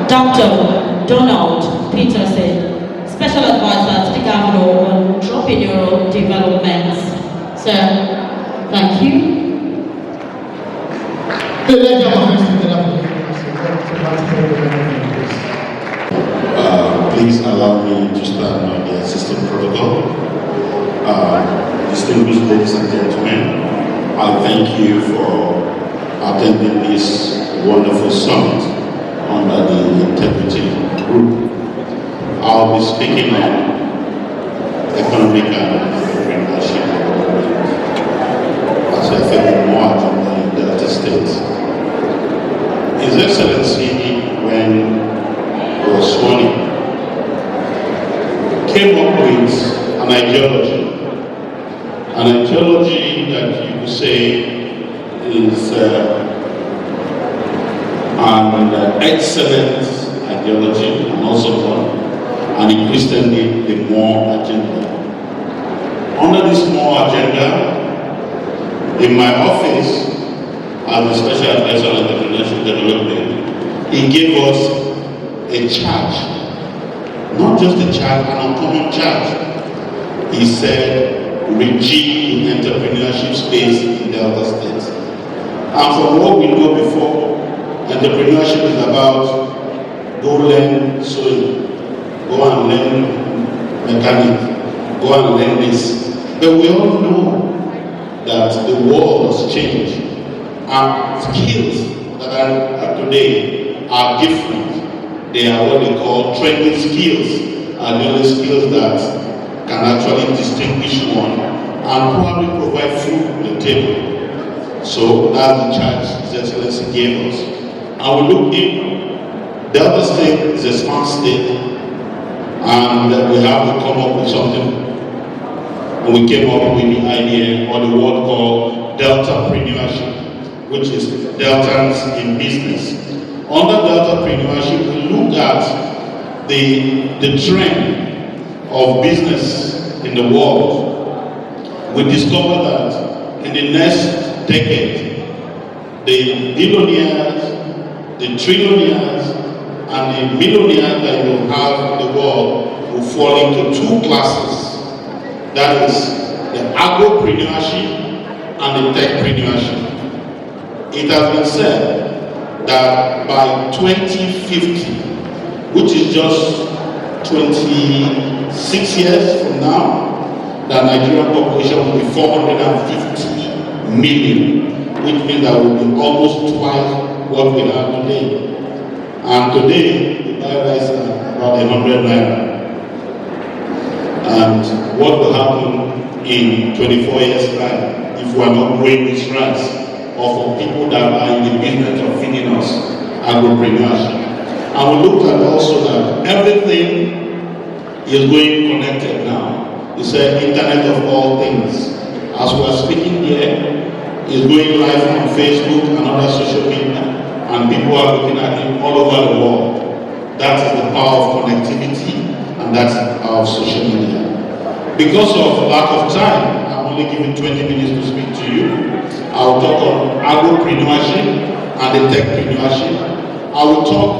Dr. Donald Peterson, Special Advisor to the Governor on Entrepreneurial Development. Sir, thank you. Please allow me to stand on the existing protocol. Distinguished ladies and gentlemen, I thank you for attending this wonderful summit under the Integrity Group. I'll be speaking on economic and entrepreneurship as I think more agenda in Delta State. His Excellency, when he was sworn in, came up with an ideology that you could say is an excellent ideology and also one, and he christened it the MORE agenda. Under this MORE agenda, in my office as the Special Advisor on Entrepreneurship Development, he gave us a charge. Not just a charge, an uncommon charge. He said, regime the entrepreneurship space in Delta State. And from what we know before, entrepreneurship is about go learn sewing, go and learn mechanic, go and learn this. But we all know that the world has changed. And skills that are today are different. They are what they call training skills, and the only skills that can actually distinguish one and probably provide food on the table. So that's the charge His Excellency gave us. And we look in, Delta State is a smart state, and we have to come up with something. And we came up with the idea or the word called Deltapreneurship, which is Deltans in business. Under Deltapreneurship, we looked at the trend of business in the world. We discovered that in the next decade, the billionaires, the trillionaires, and the millionaires that you have in the world will fall into two classes. That is the agropreneurship and the techpreneurship. It has been said that by 2050, which is just 26 years from now, the Nigerian population will be 450 million, which means that will be almost twice what we have today. And today, the Naira is about 100 Naira. And what will happen in 24 years' time if we are not growing this rice? Or for people that are in the business of feeding us, agropreneurship. And we looked at also that everything is going connected now. It's the Internet of all things. As we are speaking here, it's going live on Facebook and other social media, and people are looking at it all over the world. That is the power of connectivity, and that's the power of social media. Because of lack of time, I'm only giving 20 minutes to speak to you. I'll talk on agropreneurship and the techpreneurship. I will talk,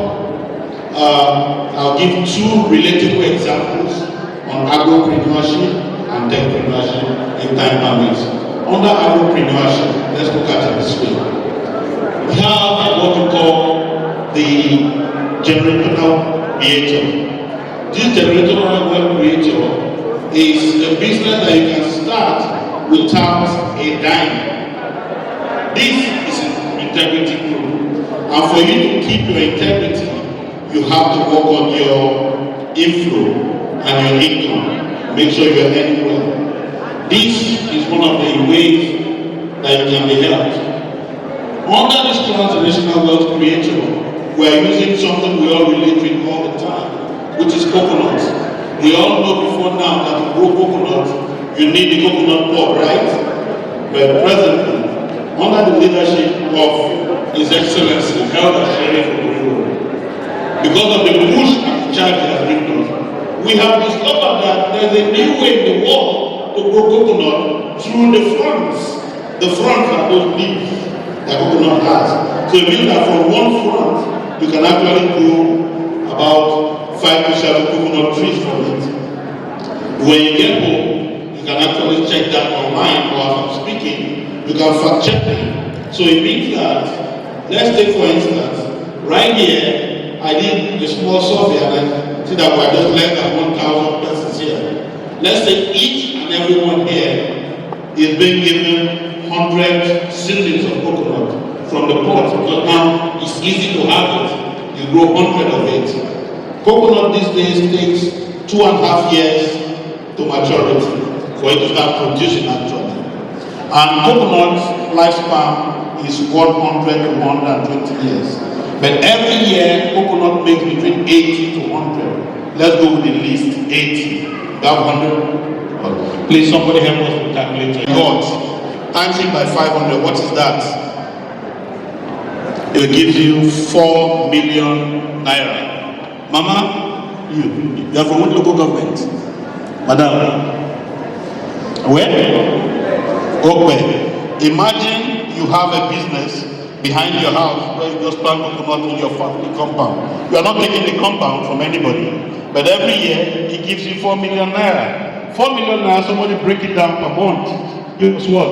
I'll give two relatable examples on agropreneurship and techpreneurship in time permits. Under agropreneurship, let's look at it this way. We have what we call the generational creator. This generational creator is a business that you can start without a dime. This is an integrity group. And for you to keep your integrity, you have to work on your inflow and your income. Make sure you're earning well. This is one of the ways that you can be helped. Under this transnational wealth creator, we are using something we all relate with all the time, which is coconut. We all know before now that to grow coconut, you need the coconut pod, right? But presently, under the leadership of His Excellency, Elder Sheriff Ogunyoro, because of the push and charge he has given us, we have discovered that there's a new way in the world to grow coconut through the fronts. The fronts are those leaves that coconut has. So it means that from one front, you can actually grow about 5 to 7 coconut trees from it. When you get home, you can actually check that online, or as I'm speaking, you can fact check it. So it means that, let's take for instance, right here, I did a small survey and I see that we're just less than 1,000 persons here. Let's say each and everyone here is being given 100 seedlings of coconut from the pot, because now it's easy to have it. You grow 100 of it. Coconut these days takes 2.5 years to maturity for it to start producing actually. And coconut lifespan is 100 to 120 years. But every year, coconut makes between 80 to 100. Let's go with the least 80. That 100. Please, somebody help us with calculator. God, times it by 500. What is that? It gives you 4 million naira. Mama, you are from what local government? Madam, where? Okay. Imagine you have a business behind your house where you just plant coconut in your family compound. You are not taking the compound from anybody. But every year, it gives you 4 million naira. 4 million naira, somebody break it down per month. Gives what?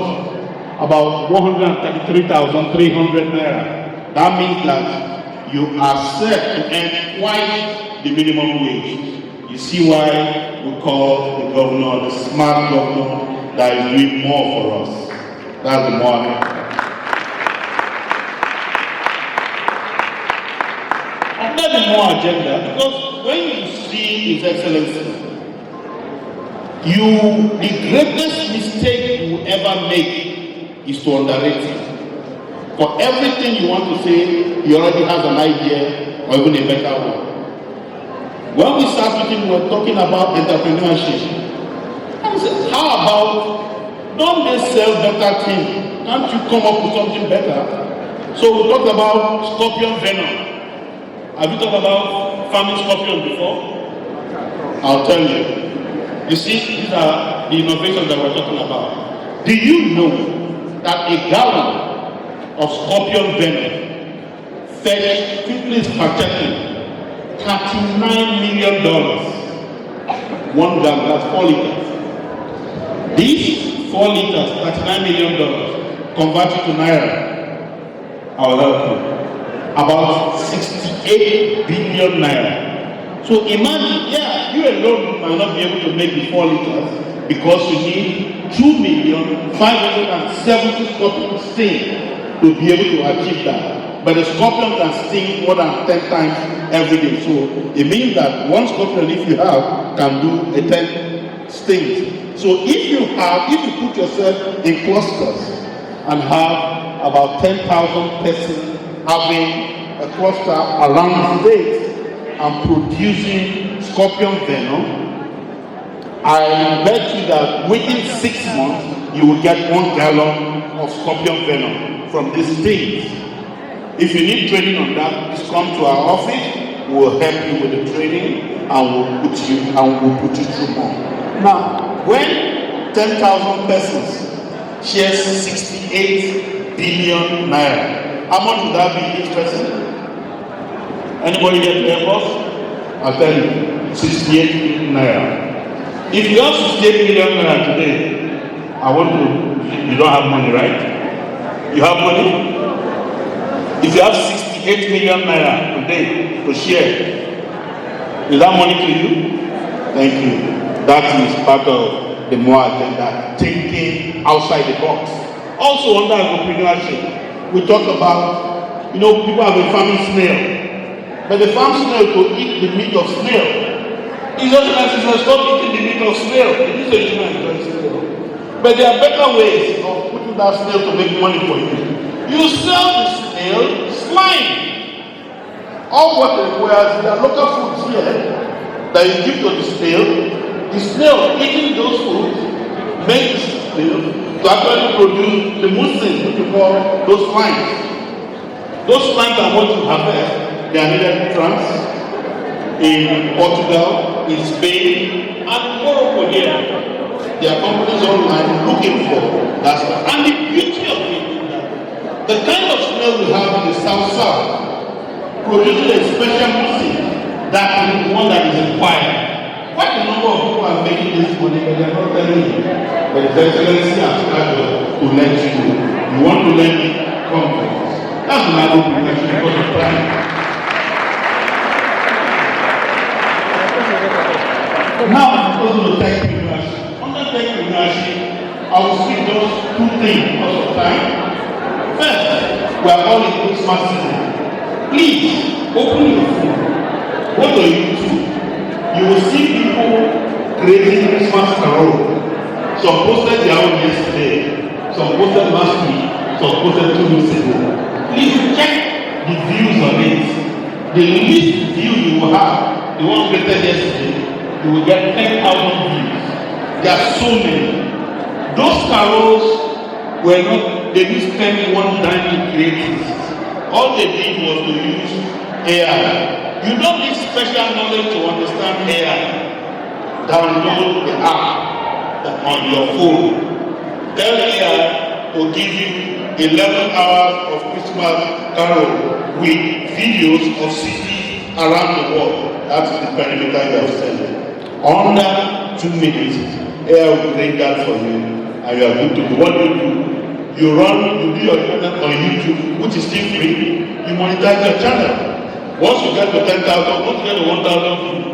About 133,300 naira. That means that you are set to earn twice the minimum wage. You see why we call the governor the smart governor that is doing more for us. That's the more. Under the more agenda, because when you see His Excellency, the greatest mistake you ever make is to underrate him. For everything you want to say, he already has an idea or even a better one. When we start with him, we're talking about entrepreneurship. I said, how about, don't they sell better things? Can't you come up with something better? So we talked about scorpion venom. Have you talked about farming scorpion before? I'll tell you. You see, these are the innovations that we're talking about. Do you know that a gallon of scorpion venom fetched, quickly checking, $39 million. 1 gallon, that's 4 liters. These 4 liters, $39 million, converted to naira, I will help you. About 68 billion naira. So imagine, yeah, you alone might not be able to make the 4 liters because you need 2,570,000 scorpions sting to be able to achieve that. But the scorpion can sting more than 10 times every day. So it means that one scorpion, if you have, can do a 10 stings. So if you put yourself in clusters and have about 10,000 persons having a cluster around the state and producing scorpion venom, I bet you that within 6 months you will get 1 gallon of scorpion venom from this state. If you need training on that, please come to our office. We will help you with the training and we'll put you through more. Now, when 10,000 persons share 68 billion naira, how much would that be each person? Anybody here to help us? I'll tell you, 68 million naira. If you have 68 million naira today, you don't have money, right? You have money? If you have 68 million naira today to share, is that money to you? Thank you. That is part of the more agenda, thinking outside the box. Also under entrepreneurship, we talk about, people have been farming snail. But the farm snail to eat the meat of snail. His Excellency says, stop eating the meat of snail. It is a human snail. But there are better ways of putting that snail to make money for you. You sell the snail slime. All what it requires, there are local foods here that you give to the snail eating those foods makes the snail to actually produce the mucin, which we call those slimes. Those slimes are what you harvest. They are needed in France, in Portugal, in Spain, and Morocco here. There are companies online looking for that stuff. And the beauty of it is that the kind of snail we have in the south produces a special mucin that are making this money, but they are not telling you. But His Excellency has started to let you know. You want to learn it? Come to us. That's my own preparation because of time. Now I'm going to thank you, Nashi. Under thank you, Nashi, I will speak those two things because of time. First, we are all in Christmas season. Please open your phone. Go to YouTube. You will see people creating Christmas carol. Some posted their own yesterday. Some posted last week. Some posted 2 weeks ago. Please check the views on it. The least view you will have, the one created yesterday, you will get 10,000 views. There are so many. Those carols were not, they didn't spend one dime to create it. All they did was to use AI. You don't need special knowledge to understand AI. Download the app on your phone. Tell AI to give you 11 hours of Christmas carol with videos of cities around the world. That is the perimeter you have set. Under 2 minutes, AI will bring that for you, and you are good to go. What do? You do your channel on YouTube, which is still free. You monetize your channel. Once you get to 10,000, once you get to 1,000 views,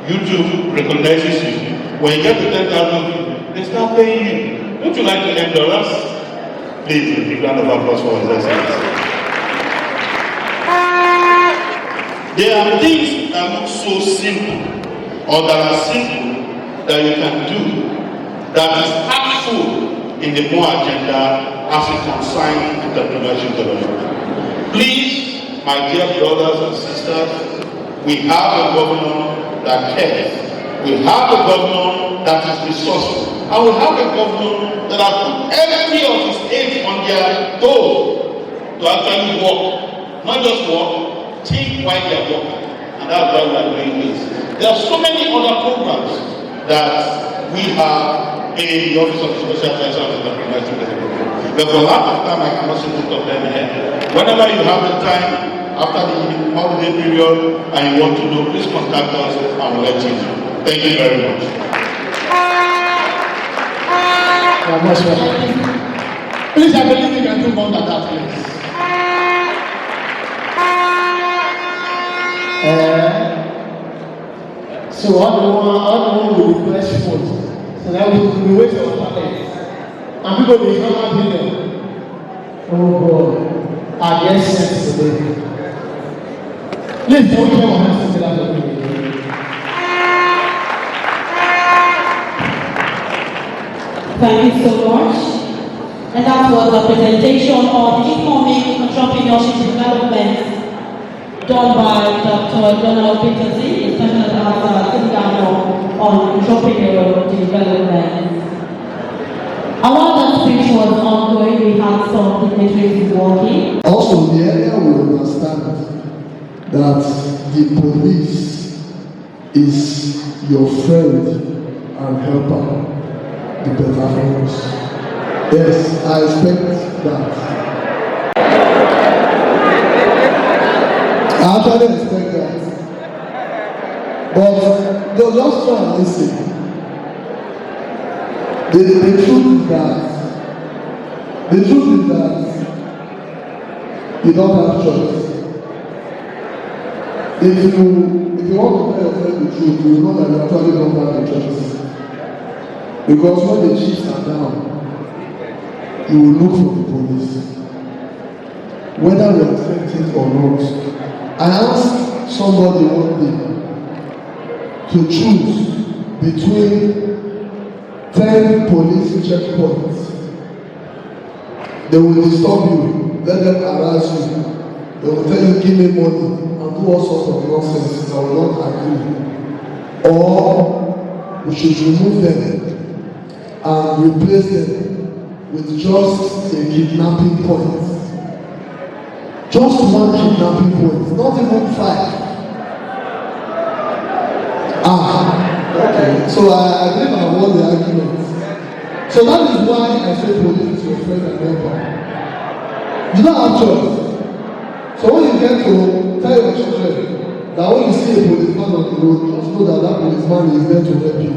YouTube recognizes you. When you get to 10,000 views, they start paying you. Would you like to end dollars? Please, a big round of applause for His Excellency. There are things that look so simple, or that are simple, that you can do, that is helpful in the more agenda as it concerns entrepreneurship development. Please, my dear brothers and sisters, we have a governor that cares. We have a governor that is resourceful. And we have a governor that has put every of his aides on their toes to actually work. Not just work, think while they are working. And that's why we are doing this. There are so many other programs that we have in the Office of the Special Advisor on Entrepreneurship Development. But for lack of time, I cannot say both of them here. Whenever you have the time, after the holiday period, and you want to know, please contact us and we'll let you know. Thank you very much. Please, I believe you can do more than that, please. So all the will request food. So that we wait for talent. And people will come out here. Oh God, I guess sense today. Please don't care what happens to that. Thank you so much. And that was a presentation on economic entrepreneurship development done by Dr. Donald Peterson, Special Advisor to the Governor on entrepreneurial development. And while that speech was ongoing, we had some dignitaries working. Also, the area will understand that the police is your friend and helper. The performance. Yes, I expect that. I actually expect that. But just try and listen. The truth is that you don't have choice. If you want to tell your friend the truth, you know that you actually don't have a choice. Because when the chiefs are down, you will look for the police. Whether we accept it or not. I asked somebody one day to choose between 10 police checkpoints. They will disturb you, let them harass you. They will tell you, give me money, and do all sorts of nonsense. I will not agree. Or we should remove them and replace them with just a kidnapping point. Just one kidnapping point, not even 5. Okay. So I believe I won the argument. So that is why I say police is your friend and helper. You don't have choice. So when you get to tell your children that when you see a policeman on the road, just know that that policeman is there to help you.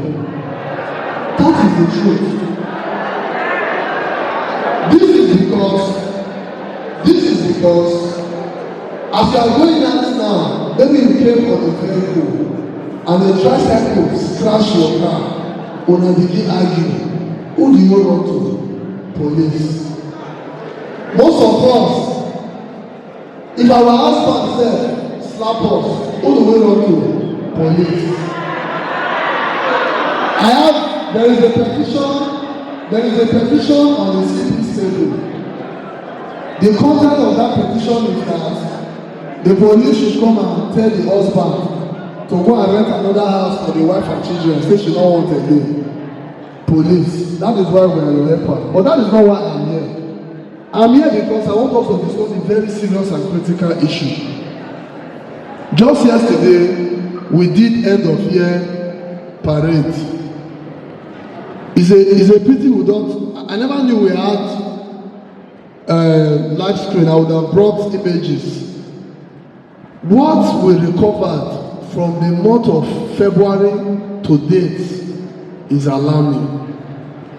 That is the truth. This is because as you are going out now, maybe you came on a vehicle and a tricycle scratch your car, una begin argue. Who do you run to? Police. Most of us, if our husband said slap us, who do we run to? Police. There is a petition on the CP's table. The content of that petition is that the police should come and tell the husband to go and rent another house for the wife and children, say she don't want again. Police. That is why we are your helper. But that is not why I'm here. I'm here because I want us to discuss a very serious and critical issue. Just yesterday, we did end of year parade. It's a pity we don't. I never knew we had live screen. I would have brought images. What we recovered from the month of February to date is alarming.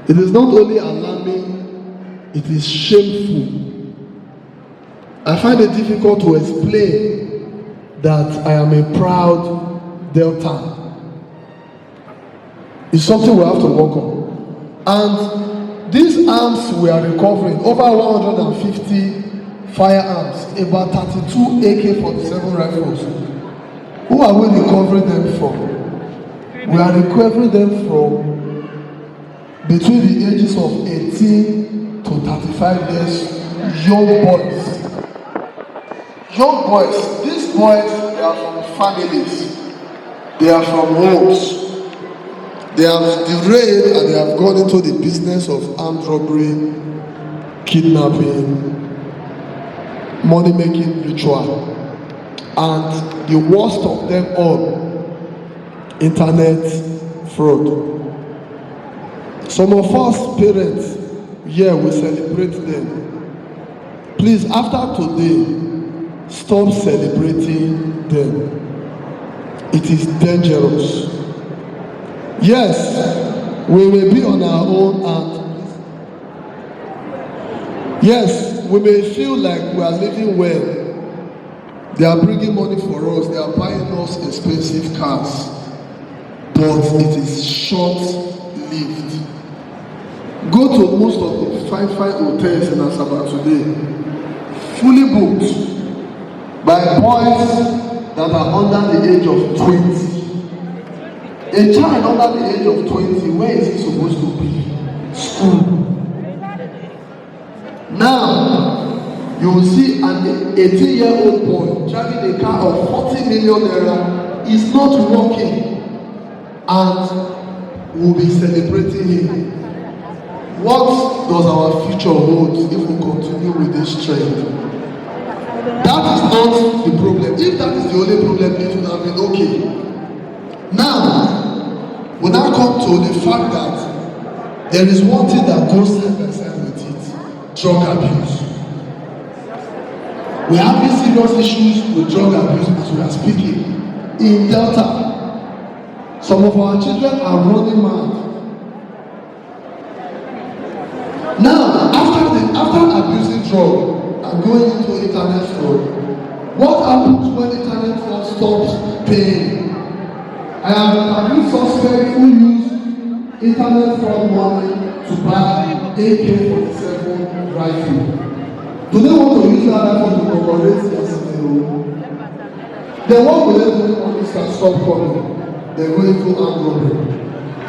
It is not only alarming, it is shameful. I find it difficult to explain that I am a proud Deltan. It's something we have to work on. And these arms we are recovering, over 150 firearms, about 32 AK-47 rifles. Who are we recovering them from? We are recovering them from between the ages of 18 to 35 years, young boys. Young boys, these boys, they are from families, they are from homes. They have derailed and they have gone into the business of armed robbery, kidnapping, money-making ritual, and the worst of them all, internet fraud. Some of us parents, we celebrate them. Please, after today, stop celebrating them. It is dangerous. Yes, we may be on our own and yes, we may feel like we are living well. They are bringing money for us, they are buying us expensive cars, but it is short-lived. Go to most of the fine hotels in Asaba today, fully booked by boys that are under the age of 20. A child under the age of 20, where is he supposed to be? School. Now, you will see an 18-year-old boy driving a car of 40 million naira, is not working, and we'll be celebrating him. What does our future hold if we continue with this trend? That is not the problem. If that is the only problem, it would have been okay. Now, we now come to the fact that there is one thing that goes side by side with it: drug abuse. We are having serious issues with drug abuse as we are speaking. In Delta, some of our children are running mad. Now, after abusing drug and going into internet fraud, what happens when internet fraud stops paying? I have interviewed suspects who use internet fraud money to buy AK-47 rifle. Do they want to use that rifle to commemorate their scenario? Then what will they do when police can stop coming? They go into armed robbery,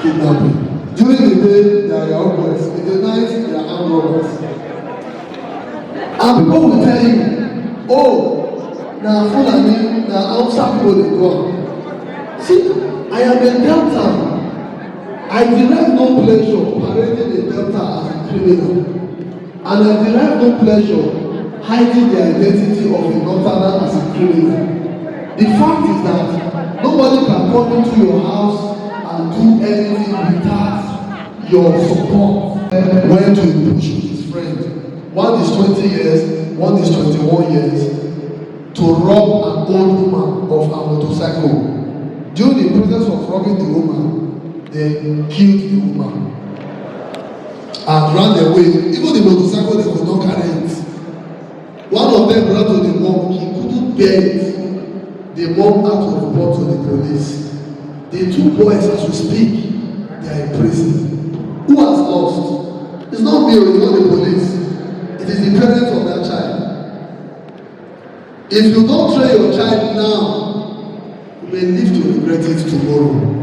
kidnapping. During the day, they are your boys. In the night, they are armed robbers. And people will tell you, oh, now Fulani, now outside people they go. See, I am a Delta. I derive no pleasure parading a Delta as a criminal. And I derive no pleasure hiding the identity of a Northerner as a criminal. The fact is that nobody can come into your house and do anything without your support. Went to a bush with his friend. One is 20 years, one is 21 years, to rob an old woman of a motorcycle. During the process of robbing the woman, they killed the woman and ran away. Even the motorcycle, they could not carry it. One of them ran to the mom. He couldn't bear it. The mom had to report to the police. The two boys, as we speak, they are in prison. Who has lost? It's not me, it's not the police. It is the parents of that child. If you don't train your child now, you may live to regret it tomorrow.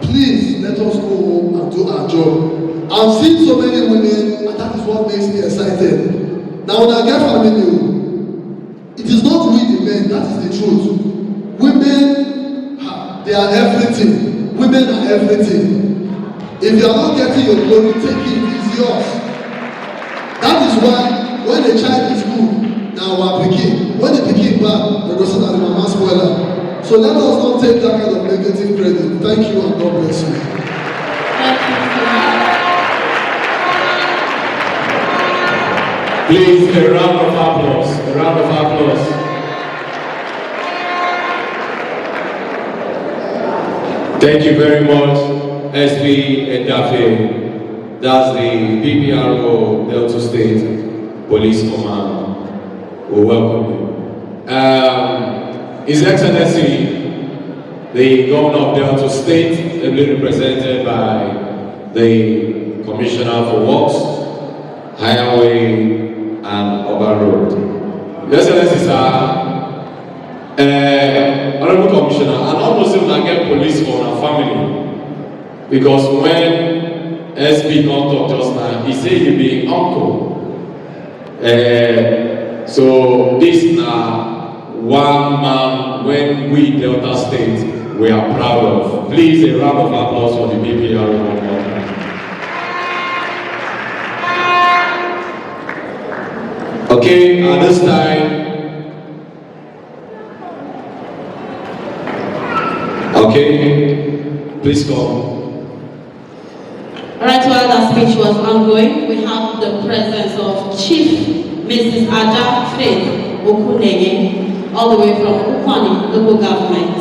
Please let us go home and do our job. I've seen so many women, and that is what makes me excited. Now, when I get family, it is not we the men, that is the truth. Women, they are everything. Women are everything. If you are not getting your glory, take it, it's yours. That is why when a child is good, now our pikin, when the pikin bad, the person and the mama spoiler. So let us not take that kind of negative credit. Thank you and God bless you. Thank you so much. Please, a round of applause. A round of applause. Thank you very much, SB Edafe. That's the PPRO Delta State Police Command. We welcome you. His Excellency, the Governor of Delta State, ably represented by the Commissioner for Works, Highway, and Urban Road. Your Excellency, sir, Honorable Commissioner, and almost even I get police for our family. Because when SB come talk just now, he said he be uncle. So this now one man when we Delta State we are proud of. Please a round of applause for the BPR. Okay, at this time, okay, please come. Alright, while that speech was ongoing, we have the presence of Chief Mrs. Ada Faith Okuneye, all the way from Ukwani local government.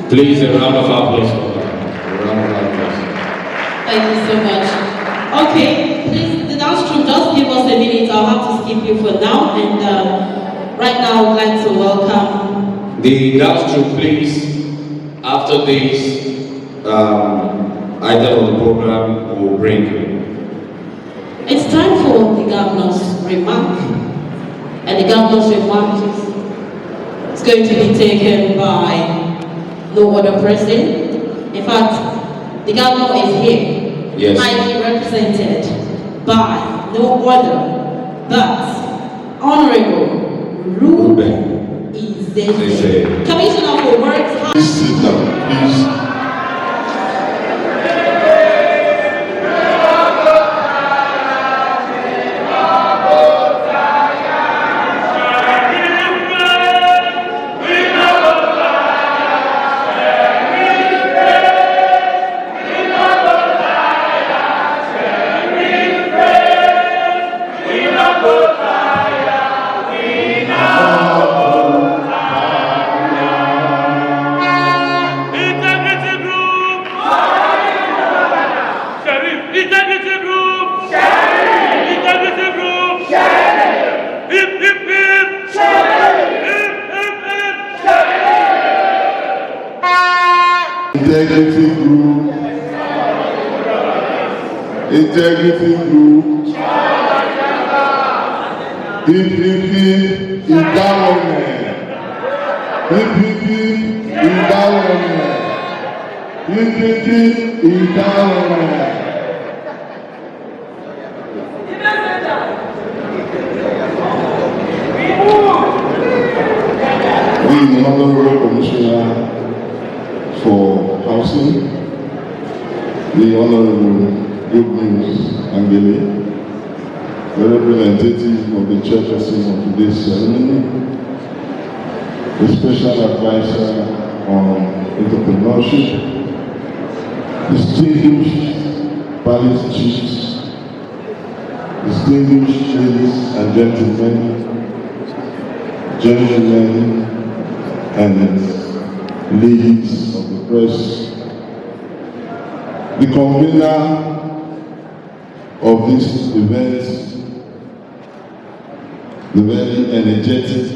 Please a round of applause for her. A round of applause. Thank you so much. Okay, please, the dance troupe, just give us a minute. I'll have to skip you for now. And right now, I would like to welcome the dance troupe, please. After this item of the program, will bring you. It's time for the governor's remark. And the governor's remark is going to be taken by no other person. In fact, the governor is here. Yes. Highly represented by no other but Honorable Ruben Izeze, Commissioner for Works. Please sit down, please. Integrity Group, Integrity Group, PPP Endowment, PPP Endowment, PPP Endowment. The Honorable Commissioner for Housing, the Honorable Good News Angele, the representative of the chairperson of today's ceremony, the special advisor on entrepreneurship, distinguished palace chiefs, distinguished ladies and gentlemen, and ladies of the press, the convener of this event, the very energetic,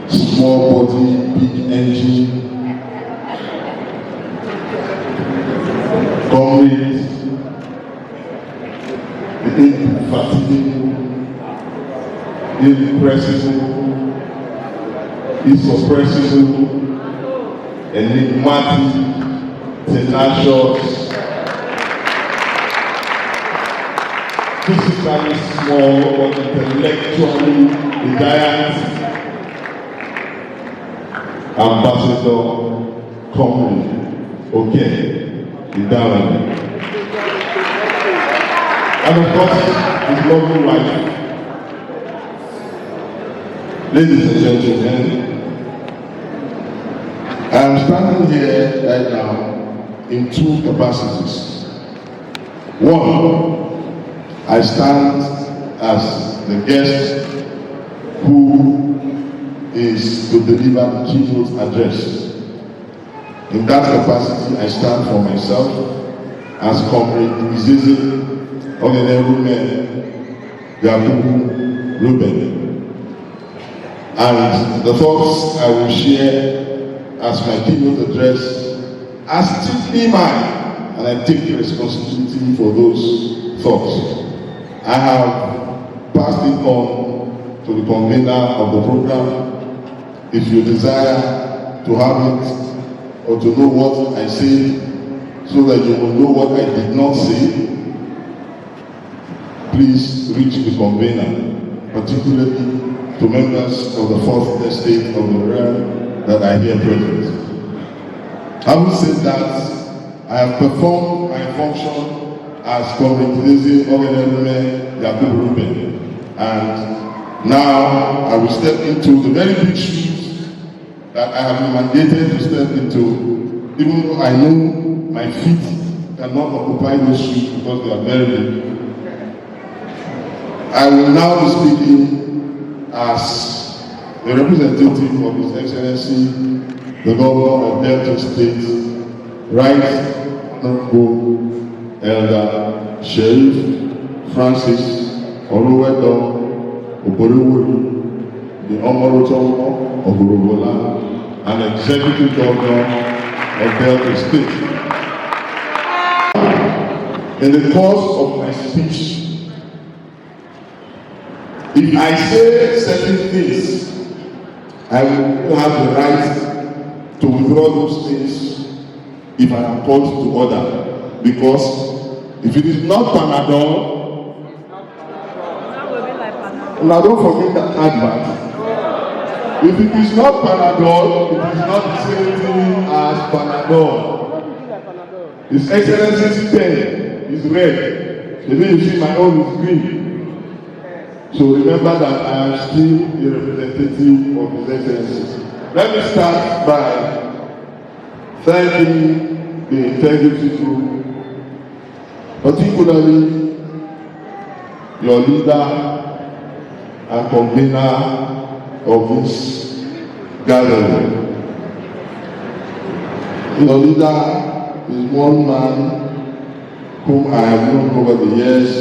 small body, big engine, comrades, the indefatigable, irrepressible, insuppressible, enigmatic, tenacious, physically small but intellectually giant ambassador, comrade, okay, Idawale. And of course, his lovely wife. Ladies and gentlemen, I am standing here right now in two capacities. One, I stand as the guest who is to deliver the keynote address. In that capacity, I stand for myself as Comrade Izizi Ogenerume Yakubu Ruben. And the thoughts I will share as my keynote address are strictly mine, and I take the responsibility for those thoughts. I have passed it on to the convener of the program. If you desire to have it or to know what I said so that you will know what I did not say, please reach the convener, particularly to members of the Fourth Estate of the realm that are here present. Having said that, I have performed my function as Comrade Izizi Ogenerume Yakubu Ruben, and now I will step into the very big shoes that I have been mandated to step into, even though I know my feet cannot occupy those shoes because they are very big. I will now be speaking as the representative of His Excellency, the Governor of Delta State, Right Honorable Elder Sheriff Francis Oluwedo Oborewori, the Omorotomo of Orobola, and Executive Governor of Delta State. In the course of my speech, if I say certain things, I will have the right to withdraw those things if I am called to order. Because if it is not Panadol, now don't forget that advert. If it is not Panadol, it is not the same thing as Panadol. His Excellency's pen is red. Maybe you see my own is green. So remember that I am still a representative of His Excellency. Let me start by thanking the integrity group, particularly your leader and convener of this gathering. Your leader is one man whom I have known over the years.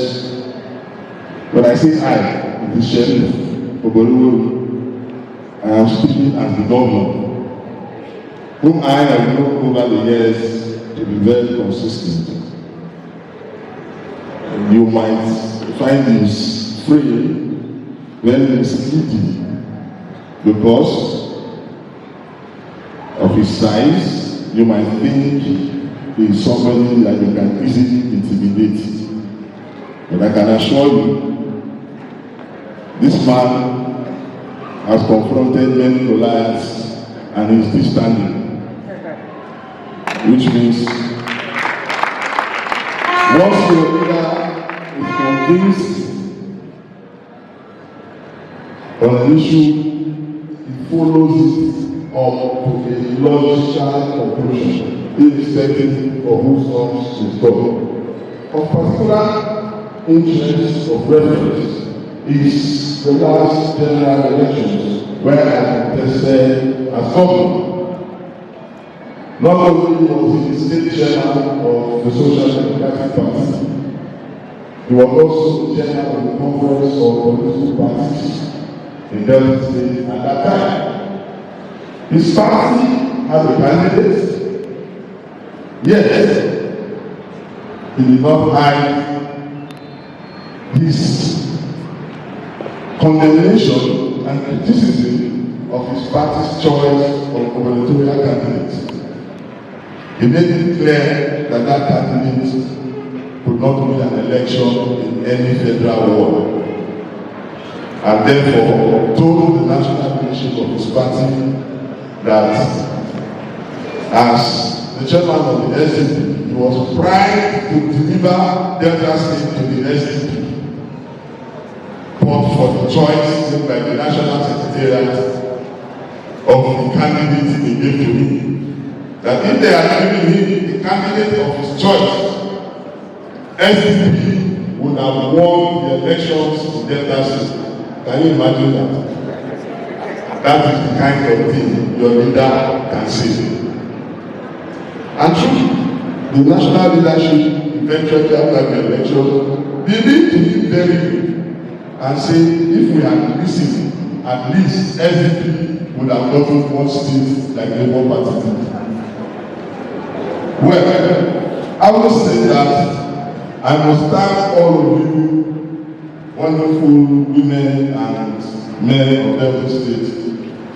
When I say I, it is Sheriff Oborewori. I am speaking as the governor, whom I have known over the years to be very consistent. And you might find this free, very misleading, because of his size. You might think he is somebody that you can easily intimidate. But I can assure you, this man has confronted many Goliaths and is still standing. Which means, once your leader is convinced on an issue, he follows it up to a logical conclusion, irrespective of whose arms is talking. Of particular interest of reference is the last general elections where I contested as governor. Not only was he the state chairman of the Social Democratic Party, he was also chairman of the Conference of Political Parties in Delta State at that time. His party had a candidate, yet he did not hide his condemnation and criticism of his party's choice of gubernatorial candidate. He made it clear that that candidate could not win an election in any federal ward, and therefore told the national leadership of his party that as the chairman of the SDP, he was primed to deliver Delta State to the SDP, but for the choice made by the National Secretariat of the candidate they gave to him. That if they had given him the candidate of his choice, SDP would have won the elections in Delta State. Can you imagine that? That is the kind of thing your leader can say. And true, the national leadership eventually after the election believed to him very good and say if we had listened, at least SDP would have gotten one state like the Labour Party did. Well, I will say that I must thank all of you, wonderful women and men of Delta State,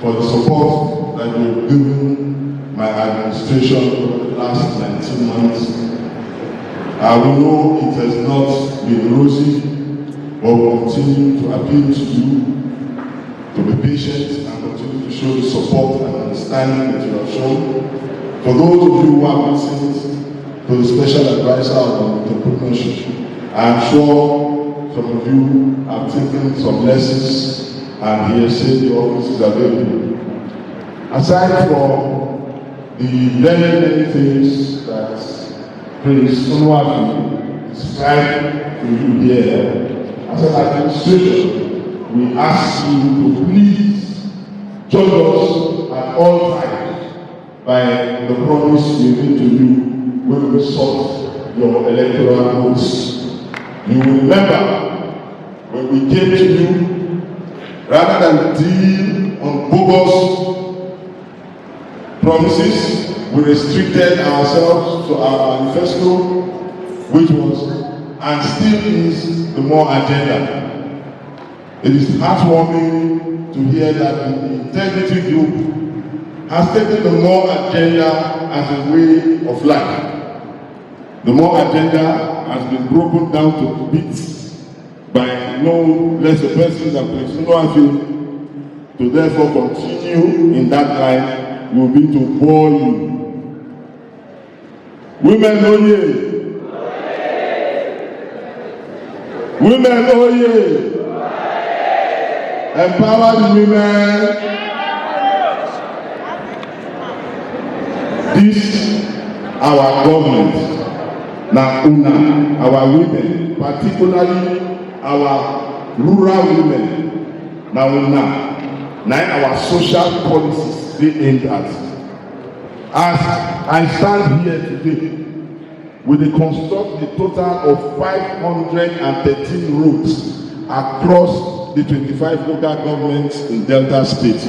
for the support that you have given my administration over the last 19 months. We know it has not been rosy, but we will continue to appeal to you to be patient and continue to show the support and understanding that you have shown. For those of you who have listened to the special advisor on entrepreneurship, I am sure some of you have taken some lessons and he has said the office is available. Aside from the very many things that Prince Onwuafi described to you here, as an administration, we ask you to please join us at all times by the promise we made to you when we sought your electoral votes. You will remember when we came to you, rather than deal on bogus promises, we restricted ourselves to our manifesto, which was and still is the more agenda. It is heartwarming to hear that the Integrity Group has taken the more agenda as a way of life. The more agenda has been broken down to bits by no less a person than President Onwuafi. To therefore continue in that line will be to bore you. Women oye! Women oye! Empower the women. This our government, now our women, particularly our rural women, now our social policies they aimed at. As I stand here today, we construct a total of 513 roads across the 25 local governments in Delta State.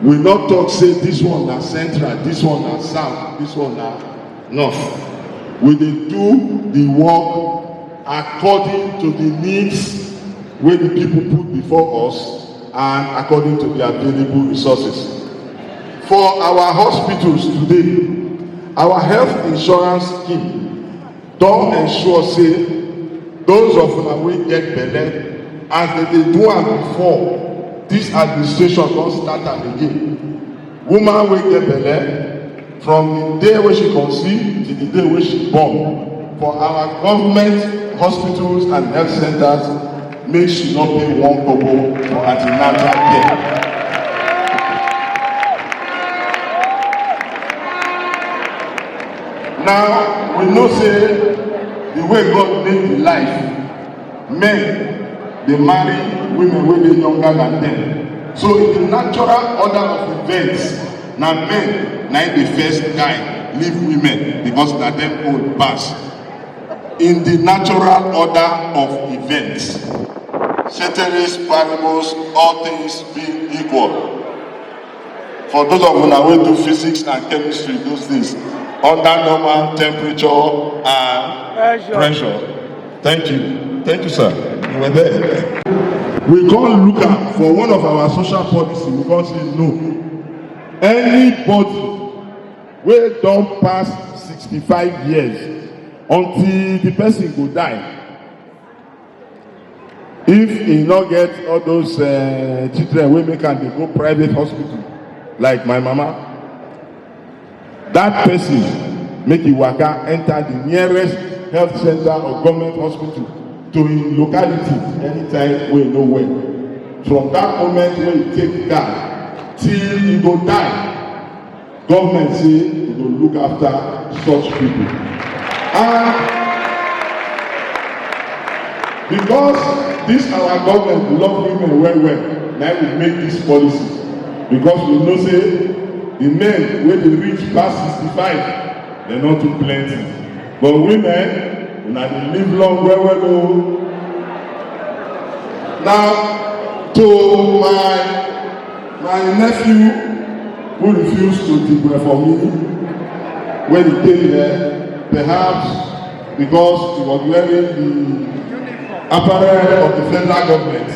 We not talk say this one na central, this one na south, this one na north. We dey do the work according to the needs wey the people put before us and according to the available resources. For our hospitals today, our health insurance scheme don ensure say those of una wey get belle as they dey do am before, this administration don start am again. Woman wey get belle, from the day wey she conceive till the day wey she born, for our government hospitals and health centers, make she no pay one kobo for an ten atal care. Now we know say the way God make the life, men dey marry women wey dey younger than them. So in the natural order of events, na men now the first guy leave women because na them old pass. In the natural order of events, ceteris paribus, all things being equal. For those of una wey do physics and chemistry those days, under normal temperature and pressure. Thank you, sir. You were there. We can't look at for one of our social policy. We can't say no. Anybody wey don pass 65 years until the person go die, if he not get all those children wey make am dey go private hospital like my mama, that person make e waka enter the nearest health center or government hospital to im locality anytime wey no well. From that moment wey e take die till e go die, government say e go look after such people. And because this our government love women well, now we make this policy. Because we know say the men wey dey reach past 65, they not too plenty. But women, una dey live long well o. Now, to my nephew who refused to declare for me when he came there, perhaps because he was wearing the apparel of the federal government,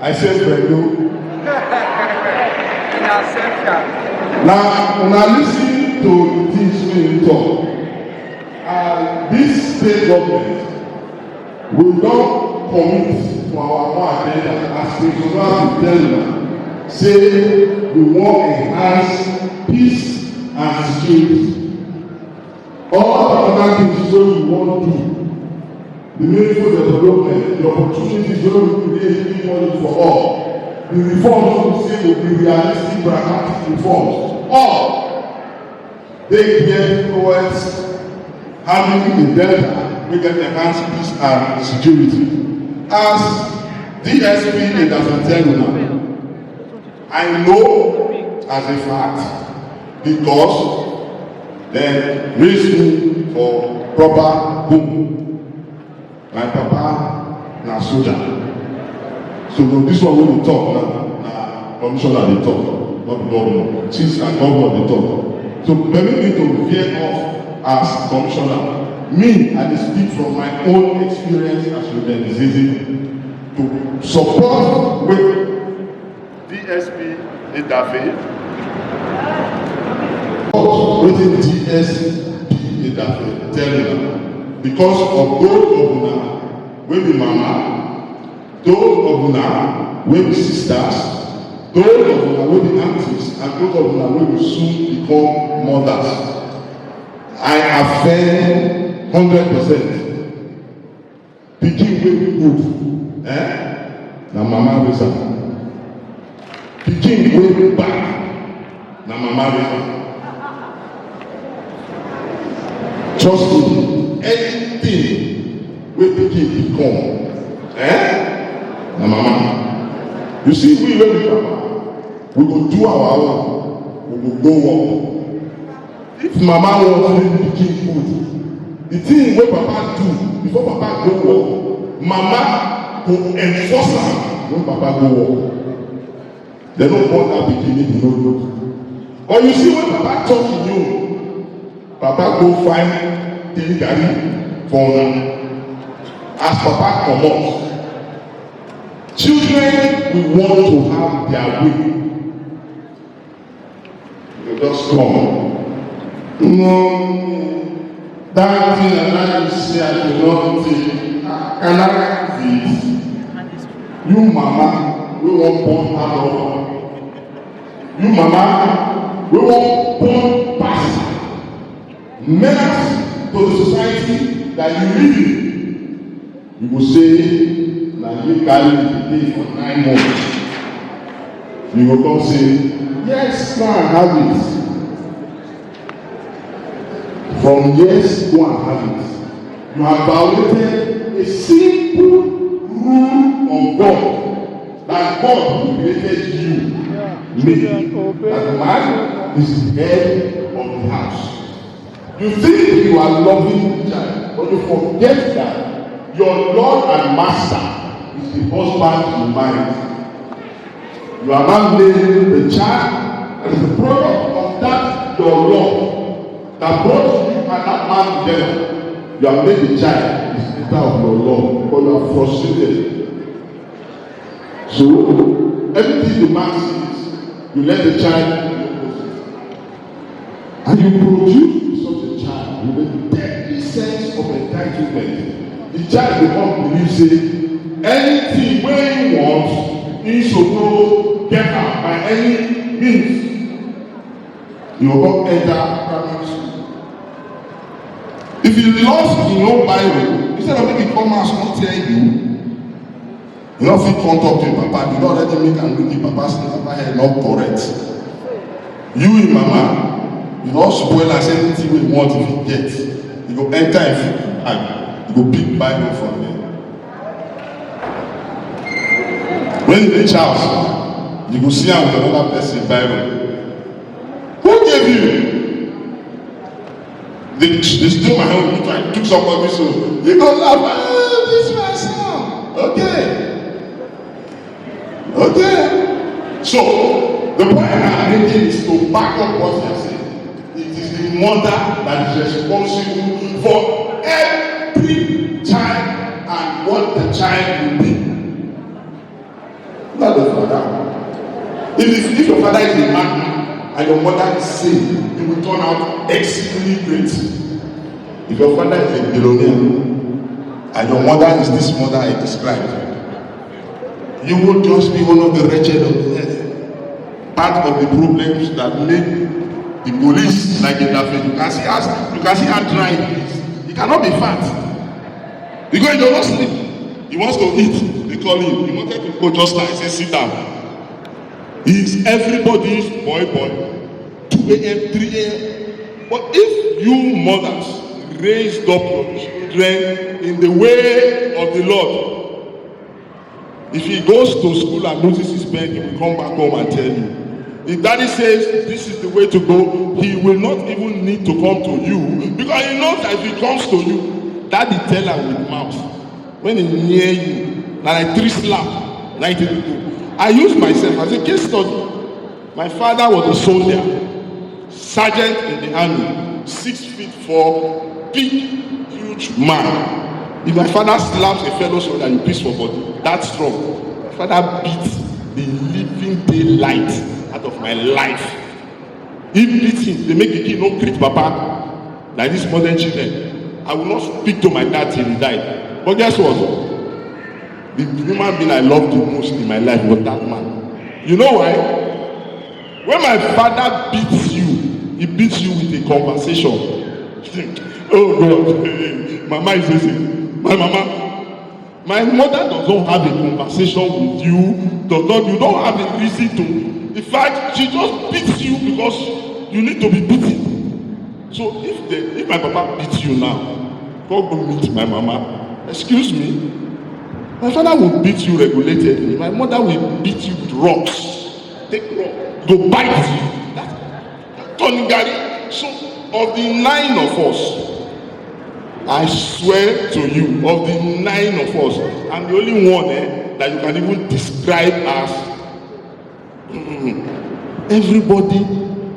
I said, "Fredo." Now, when I listen to the things wey you talk, this state government will not commit to our own agenda as we go to tell them, say we want enhance peace and security. All the other things wey we want to do, the meaningful development, the opportunities wey we create equally for all. The reforms we say will be realistic, pragmatic reforms. All they get towards having a delta we can enhance peace and security. As DSP in Dafanteluna, I know as a fact because they raised me for proper home. My papa na soldier. So this one when we talk now, commissioner they talk, not the governor. Since I governor they talk. So permit me to veer off as commissioner. Me, I speak from my own experience as organization to support with DSP Edafe. With DSP Edafe, tell me because of those of una wey be mama. Those of una will be sisters, those of una will be aunties, and those of una will soon become mothers. I affirm 100%. Pikin wey be good, na mama raise am. Pikin wey be bad, na mama raise am. Trust me, anything wey pikin become, na mama. You see, we wey be papa, we go do our own, we go go work. If mama wants make pikin good, the thing wey papa do before papa go work, mama go enforce am when papa go work. They no want that pikin make e no good. But you see when papa talk to you, papa go find daily garri for una. As papa comot, children will want to have their way. You just come. No, that thing that I say I should not take. Can I have it? You mama, we won't born out of. You mama, we won't born pastor. Menace to the society that you live in. You will say, na you carry the pikin for 9 months. You go come say, yes, go and have it. From yes, go and have it. You have violated a simple rule of God. That God who created you, me, that man is the head of You think you are loving the child, but you forget that your Lord and Master is the husband you married. You are not laying the child as a product of that your love that brought you and that man together. You have made the child the center of your love, but you are frustrated. So everything the man sees, you let the child do the opposite. And you produce such a child with a deadly sense of entitlement. The child will not believe, say, anything wey he wants, he suppose get am by any means. You will not enter primary school. If you lost in your Bible, instead of making come house not tell you no fit come talk to your papa, you don already make am with your papa say papa head not correct. You and mama, you don spoil as anything wey you want if you get. You go enter a food bag, you go pick Bible from there. When you reach house, you go see am with another person Bible. Who gave you? They steal my hand. I took somebody so you go laugh. Oh, this is my son. Okay. So the point I'm making is to back up what you're saying. It is the mother that is responsible for every child and what the child will be. Not the father. If your father is a madman and your mother is sane, you will turn out exceedingly great. If your father is a billionaire and your mother is this mother I described, you will just be one of the wretched of the earth. Part of the problems that make the police like in that you can see how dry it is. He cannot be fat because he does not sleep. He wants to eat. They call him. He wanted to go just now. He said, sit down. He's everybody's boy. 2 a.m., 3 a.m. But if you mothers raised up your children in the way of the Lord, if he goes to school and notices bed, he will come back home and tell you. If daddy says this is the way to go, he will not even need to come to you because he knows that if he comes to you, daddy tell her with mouth. When he's near you, like 3 slap, 90 people. I use myself as a case study. My father was a soldier, sergeant in the army, 6'4", big, huge man. If my father slaps a fellow soldier, you piss for body. That's strong. My father beat the living daylight out of my life. He beat him. They make the kid no greet papa like these modern children. I will not speak to my dad till he died. But guess what? The human being I loved the most in my life was that man. You know why? When my father beats you, he beats you with a conversation. Oh God, mama is listening. My mother does not have a conversation with you. You don't have a reason to. In fact, she just beats you because you need to be beaten. So if my papa beats you now, go meet my mama. Excuse me. My father will beat you regulatedly. My mother will beat you with rocks. Take rock. Go bite you. That's Tonigari. So, of the 9 of us, I swear to you, of the 9 of us, I'm the only one that you can even describe as everybody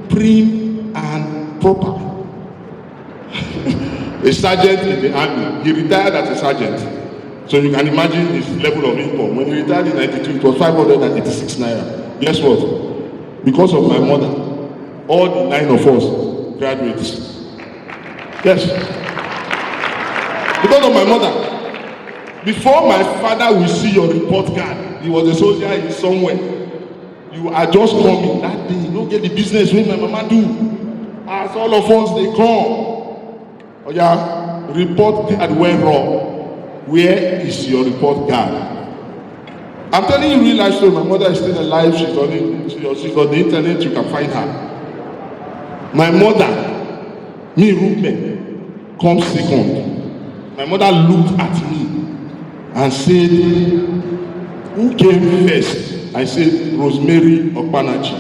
prim and proper. A sergeant in the army. He retired as a sergeant. So you can imagine his level of income. When he retired in 92, it was 586 naira. Guess what? Because of my mother, all the 9 of us graduates. Yes. Because of my mother. Before my father will see your report card, he was a soldier in somewhere. You are just coming that day. You don't get the business wey my mama do. As all of us they come. Oh yeah, report card went wrong. Where is your report card? I'm telling you real life story. My mother is still alive. She's on the internet. You can find her. My mother, me Ruben, comes second. My mother looked at me and said, who came first? I said, Rosemary Okpanachi.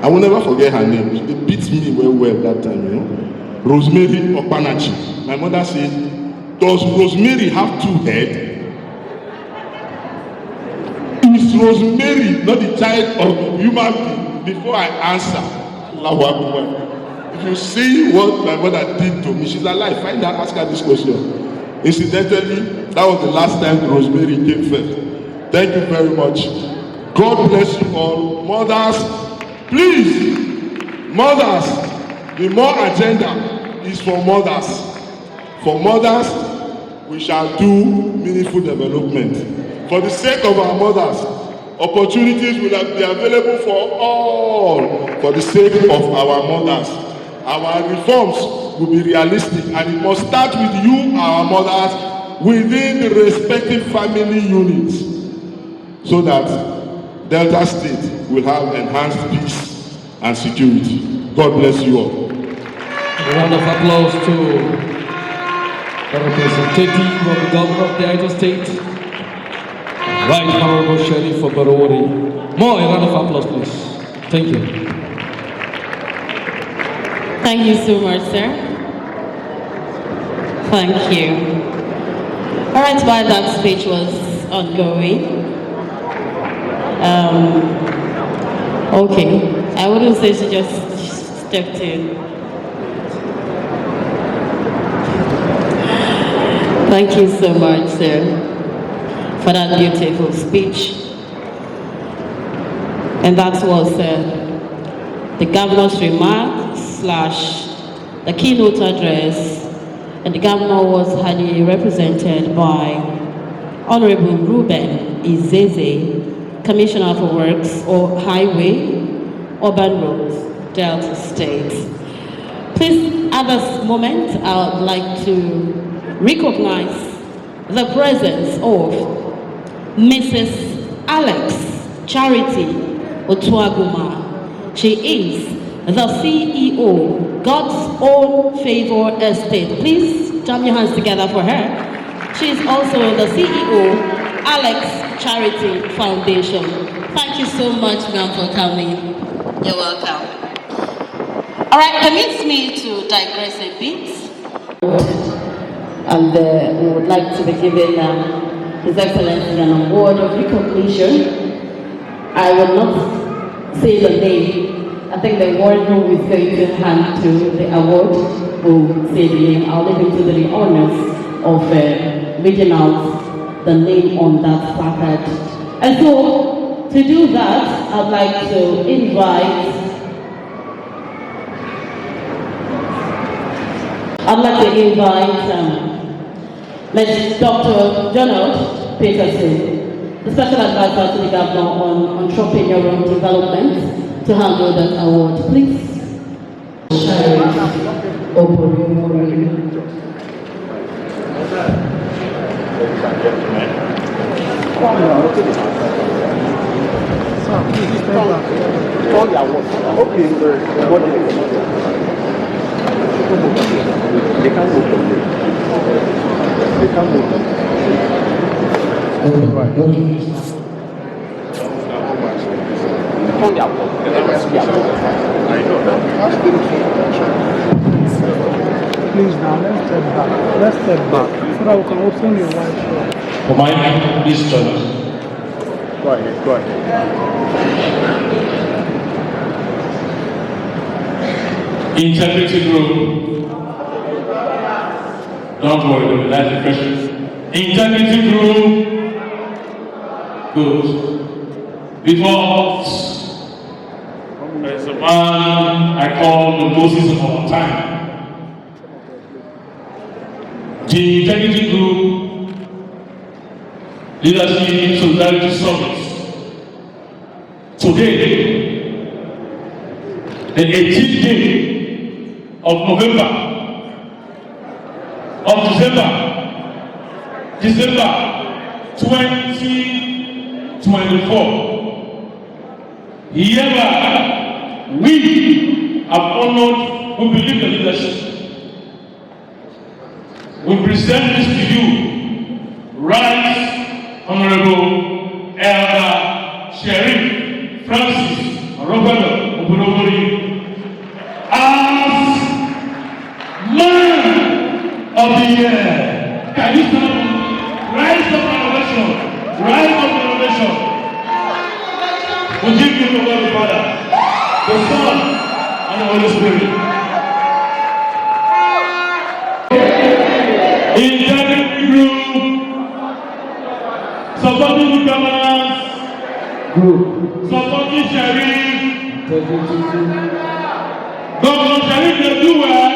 I will never forget her name. They beat me well that time, you know. Rosemary Okpanachi. My mother said, does Rosemary have two heads? Is Rosemary not the child of a human being? Before I answer, Allahu Akbar. If you see what my mother did to me, she's alive. Find her, ask her this question. Incidentally, that was the last time Rosemary came first. Thank you very much. God bless you all. Mothers, please, mothers, the more agenda is for mothers. For mothers, we shall do meaningful development. For the sake of our mothers, opportunities will be available for all. For the sake of our mothers, our reforms will be realistic, and it must start with you, our mothers, within the respective family units, so that Delta State will have enhanced peace and security. God bless you all. A round of applause to the representative of the governor of Delta State, Right Honorable Sheriff of Barowari. More, a round of applause, please. Thank you. Thank you so much, sir. Thank you. All right, while that speech was ongoing, okay, I wouldn't say she just stepped in. Thank you so much, sir, for that beautiful speech. And that was the governor's remarks / the keynote address, and the governor was highly represented by Honorable Ruben Izeze, Commissioner for Works or Highway, Urban Roads, Delta State. Please, at this moment, I would like to recognize the presence of Mrs. Alex Charity Otuaguma. She is the CEO, God's Own Favor Estate. Please jam your hands together for her. She is also the CEO, Alex Charity Foundation. Thank you so much, ma'am, for coming. You're welcome. All right, permits me to digress a bit. And we would like to be giving His Excellency an award of recognition. I will not say the name. I think the award who is going to hand to the award will say the name. I'll leave it to the honors of reading out the name on that placard. And so, to do that, I'd like to invite Dr. Donald Peterson, the Special Advisor to the Governor on Entrepreneurial Development, to handle that award, please. They can't move from there. They can't move. Please now, let's step back. Let's step back so that we can open your wide shop. For my please join us. Go ahead, go ahead. Integrity Group. Don't worry, we'll like the questions. Integrity Group. Good. Before us, there's a man I call the Moses of our time. The Integrity Group Leadership Solidarity Summit. Today, the 18th day of November, of December 2024. Hereby, we have honored who believe the leadership. We present this to you, Right Honorable Elder Sheriff Francis Robert Oborowori as man of the year. Can you stand up? Rise up and ovation. Rise up and ovation. We give you the God the Father, the Son, and the Holy Spirit. Integrity Group, supporting the governance, supporting Sheriff, Governor Sheriff, they do well.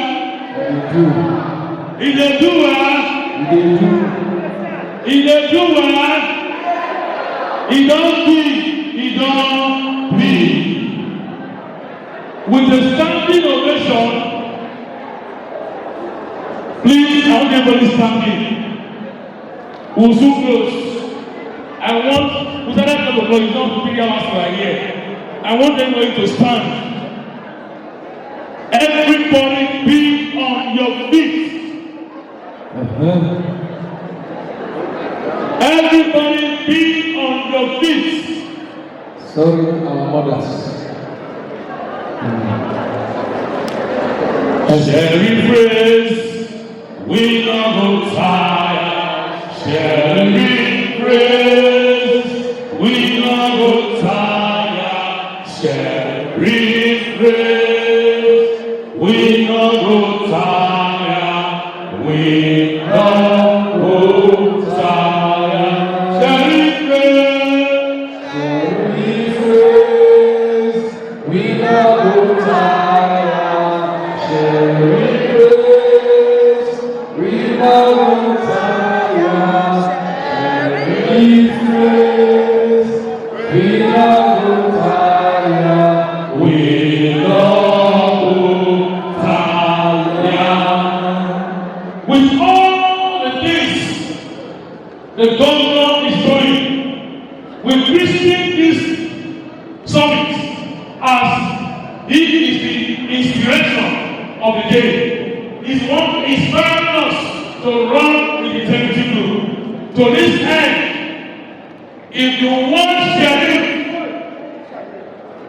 If they do well, if they do well, he don't give, he don't be. With a standing ovation, please, I want everybody standing. We'll soon close. I want, without that number, it's not 3 hours per year. I want everybody to stand. Everybody be on your feet. Everybody be on your feet. Sorry, our mothers. Sheriff praise, we don't go tired. Sheriff praise, we don't go tired. Sheriff praise, we don't go tired. We don't go tired. Sheriff praise, We don't go tired. We don't go tired. We don't go tired. we don't go tired. With all the things the governor is doing, we appreciate this summit as he is the inspiration of the day. He's inspiring us to run the integrity group. To this end, if you want Sheriff,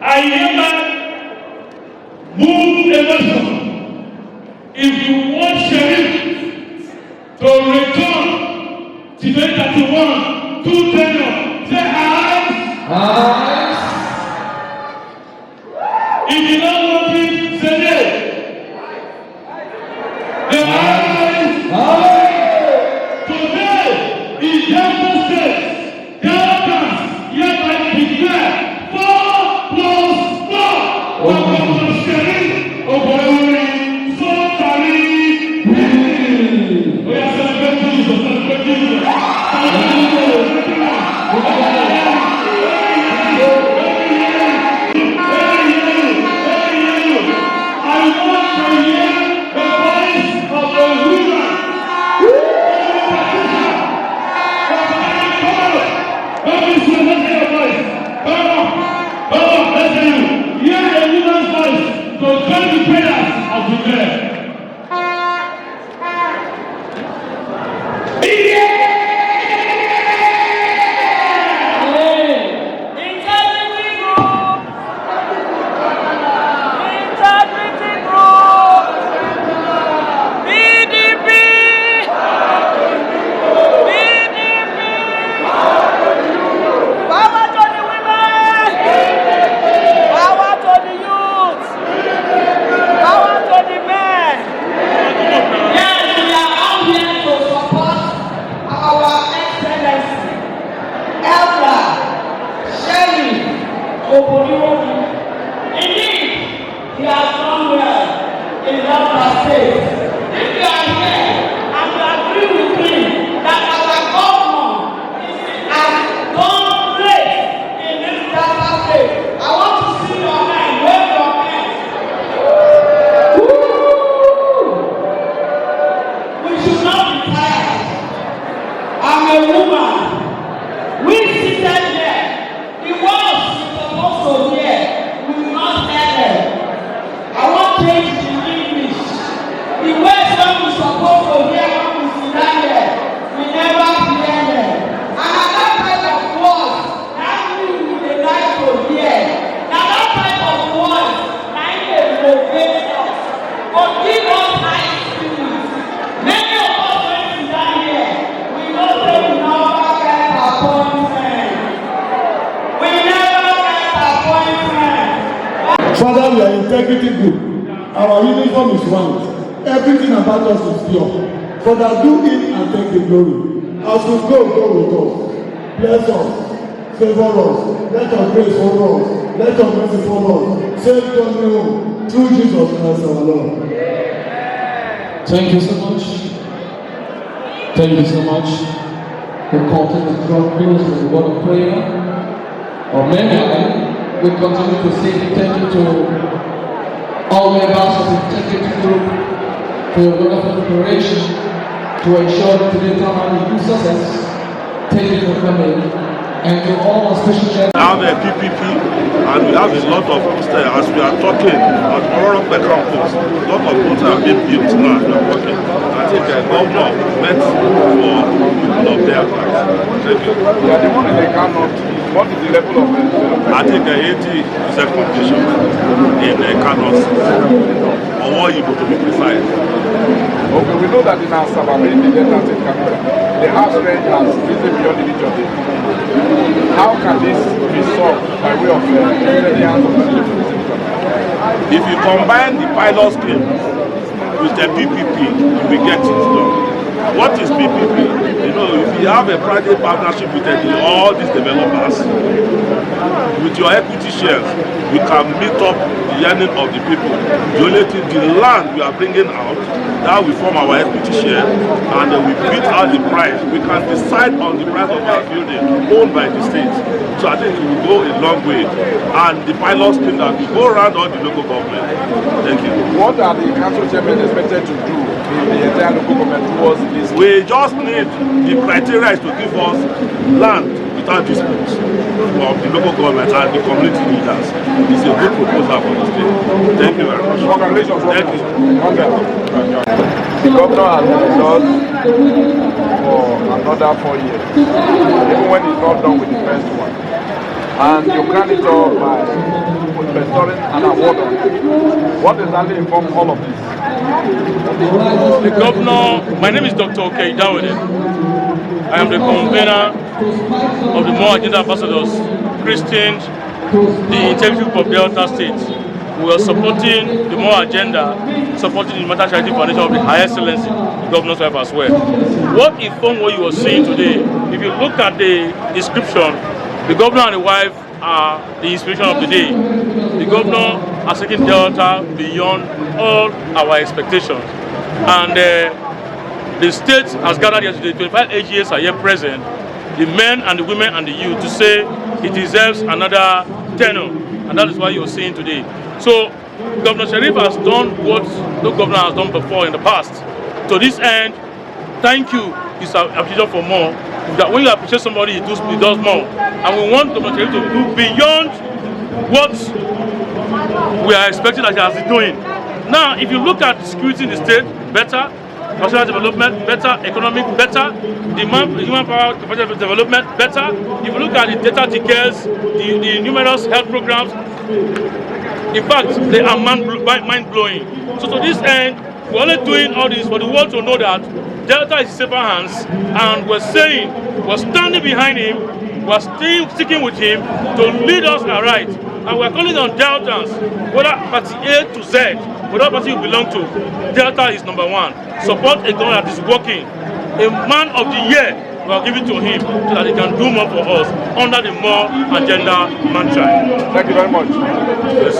I hereby move a motion. If you want Sheriff to return to 2031, 2 tenure, say aye. If you don't want it, say nay. The ayes. Today is Delta State. Deltas hereby declare 4+4. Welcome to Sheriff Oborowori. So carry. We are celebrating Jesus. Celebrating Jesus. forgive us high spirits. Many of us went to that year. We know that we never get appointment. We never get appointment. Father, we are integrity group. Our uniform is white. Everything about us is pure. Father, do it and take the glory. As we go with us. Bless us. Favor us. Let your grace follow us. Let your mercy follow us. Save us home through Jesus Christ our Lord. Thank you so much. Thank you so much. We continue to draw close with the word of prayer. Amen. We continue to say thank you to all members of the integrity group for your wonderful preparation to ensure that today turn out a good success. Thank you for coming. And to all our special guests. We have a PPP and we have a lot of hostels as we are talking at all of the campus. A lot of hostels are being built now and we are working. I think the governor met for people of their class. Thank you. Yeah, the one in the cannot. What is the level of development? I think 80% completion in the Kanos. Or more you go to be precise. Okay, we know that in our Sabah, in the Delta State capital, the house rent has risen beyond the reach of it. How can this be solved by way of the hands of the citizens? If you combine the pilot scheme with the PPP, you will get it done. What is PPP? You know, if you have a private partnership with all these developers, with your equity shares, we can meet up the yearning of the people. The only thing, the land we are bringing out, that will form our equity share, and then we beat out the price. We can decide on the price of our building owned by the state. So I think it will go a long way. And the pilot scheme that will go around all the local government. Thank you. What are the council chairmen expected to do in the entire local government towards this? We just need the criteria is to give us land without disputes from the local government and the community leaders. It's a good proposal for the state. Thank you very much. Congratulations. Thank you. The governor has been endorsed for another 4 years, even when he's not done with the first one. And you crown it all by bestowing an award on him. What exactly informs all of this? The governor, my name is Dr. Okey Dawode. I am the convener of the More Agenda Ambassadors, Christians, the Integrity Group of Delta State. We are supporting the More Agenda, supporting the Matter Charity Foundation of the High Excellency, the governor's wife as well. What informed what you were seeing today, if you look at the description, the governor and the wife are the inspiration of the day. The governor has taken Delta beyond all our expectations. And the state has gathered here today, 25 AGAs are here present, the men and the women and the youth, to say it deserves another tenure. And that is why you're seeing today. So Governor Sheriff has done what no governor has done before in the past. To this end, thank you is an appreciation for more. That when you appreciate somebody, he does more. And we want Governor Sheriff to do beyond what we are expecting that he has been doing. Now, if you look at security in the state, better, national development, better, economic, better, human power capacity development, better. If you look at the data tickets, the numerous health programs, in fact, they are mind-blowing. So to this end, we're only doing all this for the world to know that Delta is in safer hands, and we're saying, we're standing behind him, we're still sticking with him to lead us aright. And we're calling on Deltans, whether party A to Z, whatever party you belong to, Delta is number one. Support a government that is working. A man of the year, we are giving to him so that he can do more for us under the More Agenda mantra. Thank you very much. Yes.